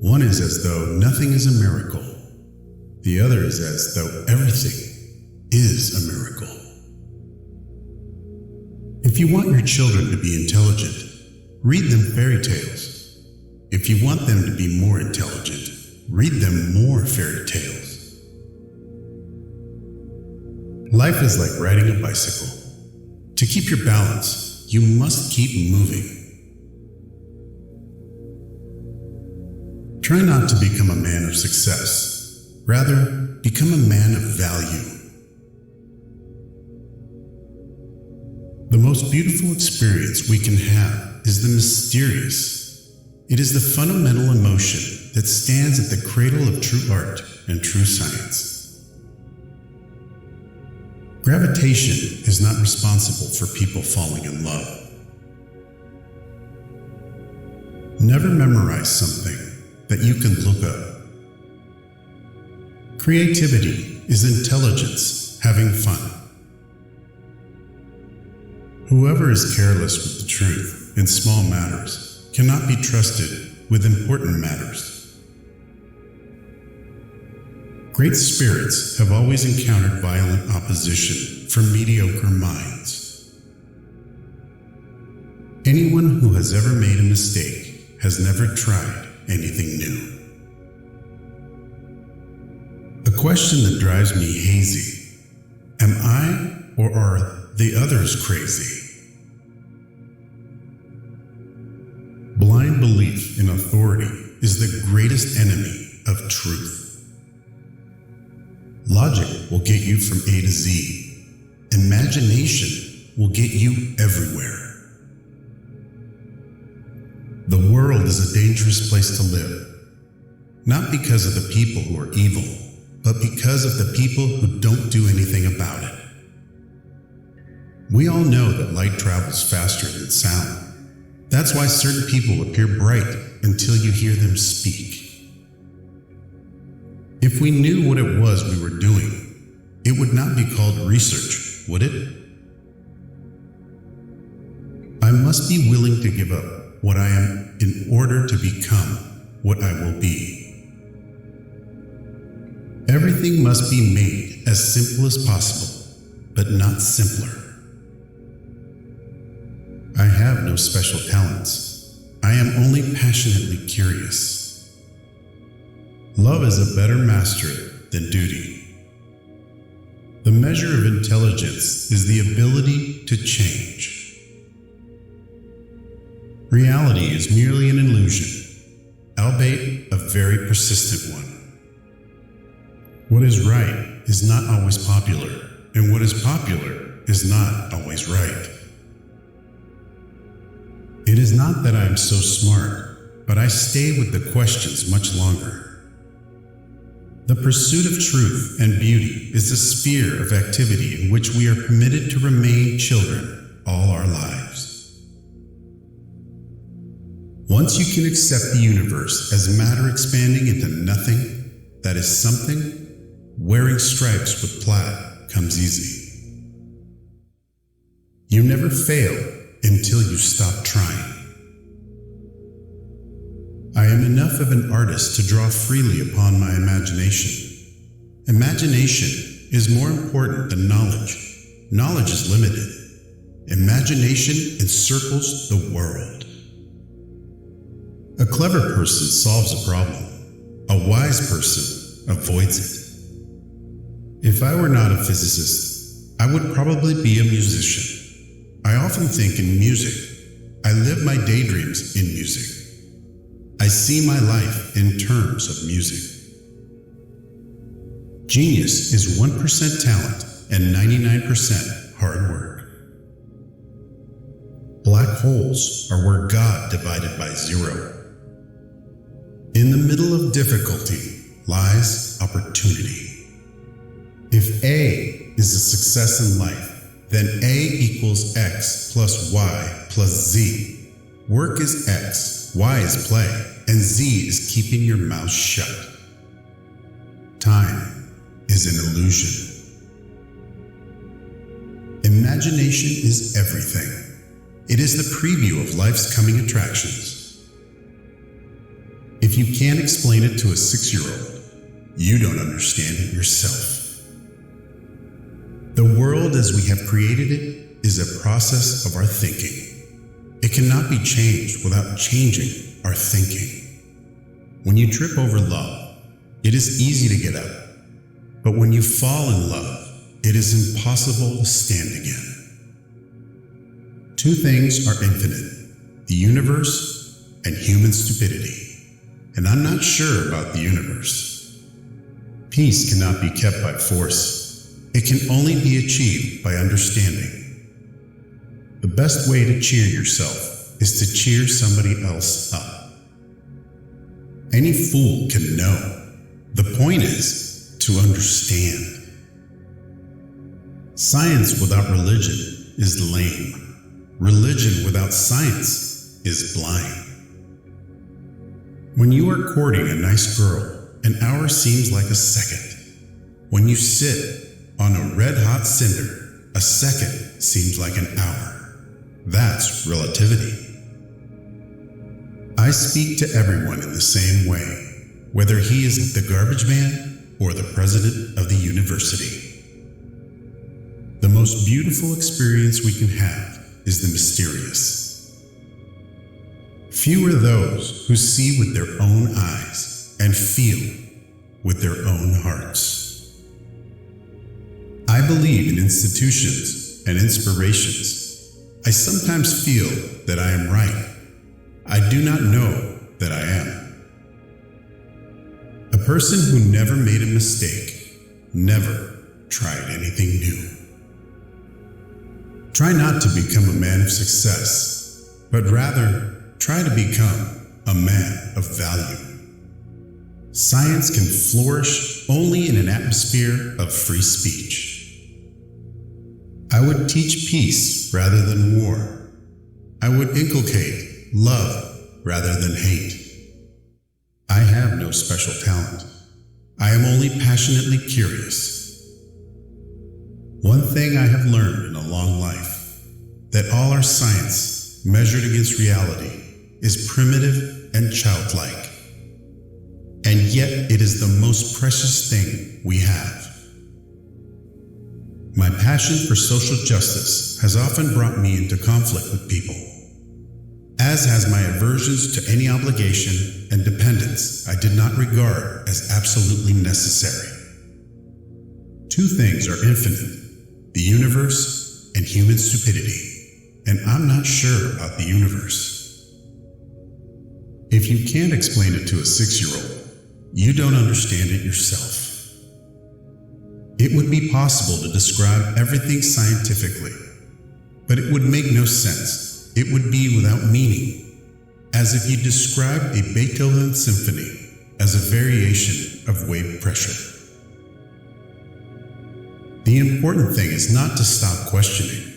One is as though nothing is a miracle. The other is as though everything is a miracle. If you want your children to be intelligent, read them fairy tales. If you want them to be more intelligent, read them more fairy tales. Life is like riding a bicycle. To keep your balance, you must keep moving. Try not to become a man of success. Rather, become a man of value. The most beautiful experience we can have is the mysterious. It is the fundamental emotion that stands at the cradle of true art and true science. Gravitation is not responsible for people falling in love. Never memorize something that you can look up. Creativity is intelligence having fun. Whoever is careless with the truth in small matters cannot be trusted with important matters. Great spirits have always encountered violent opposition from mediocre minds. Anyone who has ever made a mistake has never tried anything new. A question that drives me hazy: am I or are the others crazy? Blind belief in authority is the greatest enemy of truth. Logic will get you from A to Z. Imagination will get you everywhere. The world is a dangerous place to live, not because of the people who are evil, but because of the people who don't do anything about it. We all know that light travels faster than sound. That's why certain people appear bright until you hear them speak. If we knew what it was we were doing, it would not be called research, would it? I must be willing to give up what I am in order to become what I will be. Everything must be made as simple as possible, but not simpler. I have no special talents. I am only passionately curious. Love is a better master than duty. The measure of intelligence is the ability to change. Reality is merely an illusion, albeit a very persistent one. What is right is not always popular, and what is popular is not always right. It is not that I am so smart, but I stay with the questions much longer. The pursuit of truth and beauty is the sphere of activity in which we are permitted to remain children all our lives. Once you can accept the universe as matter expanding into nothing that is something, wearing stripes with plaid comes easy. You never fail until you stop trying. I am enough of an artist to draw freely upon my imagination. Imagination is more important than knowledge. Knowledge is limited. Imagination encircles the world. A clever person solves a problem. A wise person avoids it. If I were not a physicist, I would probably be a musician. I often think in music. I live my daydreams in music. I see my life in terms of music. Genius is 1% talent and 99% hard work. Black holes are where God divided by zero. In the middle of difficulty lies opportunity. If A is a success in life, then A equals X plus Y plus Z. Work is X, Y is play, and Z is keeping your mouth shut. Time is an illusion. Imagination is everything. It is the preview of life's coming attractions. If you can't explain it to a 6-year-old, you don't understand it yourself. The world as we have created it is a process of our thinking. It cannot be changed without changing our thinking. When you trip over love, it is easy to get up. But when you fall in love, it is impossible to stand again. Two things are infinite: the universe and human stupidity. And I'm not sure about the universe. Peace cannot be kept by force. It can only be achieved by understanding. The best way to cheer yourself is to cheer somebody else up. Any fool can know. The point is to understand. Science without religion is lame. Religion without science is blind. When you are courting a nice girl, an hour seems like a second. When you sit on a red-hot cinder, a second seems like an hour. That's relativity. I speak to everyone in the same way, whether he is the garbage man or the president of the university. The most beautiful experience we can have is the mysterious. Few are those who see with their own eyes and feel with their own hearts. I believe in institutions and inspirations. I sometimes feel that I am right. I do not know that I am. A person who never made a mistake never tried anything new. Try not to become a man of success, but rather try to become a man of value. Science can flourish only in an atmosphere of free speech. I would teach peace rather than war. I would inculcate love rather than hate. I have no special talent. I am only passionately curious. One thing I have learned in a long life, that all our science, measured against reality, is primitive and childlike. And yet it is the most precious thing we have. My passion for social justice has often brought me into conflict with people, as has my aversions to any obligation and dependence I did not regard as absolutely necessary. Two things are infinite: the universe and human stupidity, and I'm not sure about the universe. If you can't explain it to a 6-year-old, you don't understand it yourself. It would be possible to describe everything scientifically, but it would make no sense. It would be without meaning, as if you described a Beethoven symphony as a variation of wave pressure. The important thing is not to stop questioning,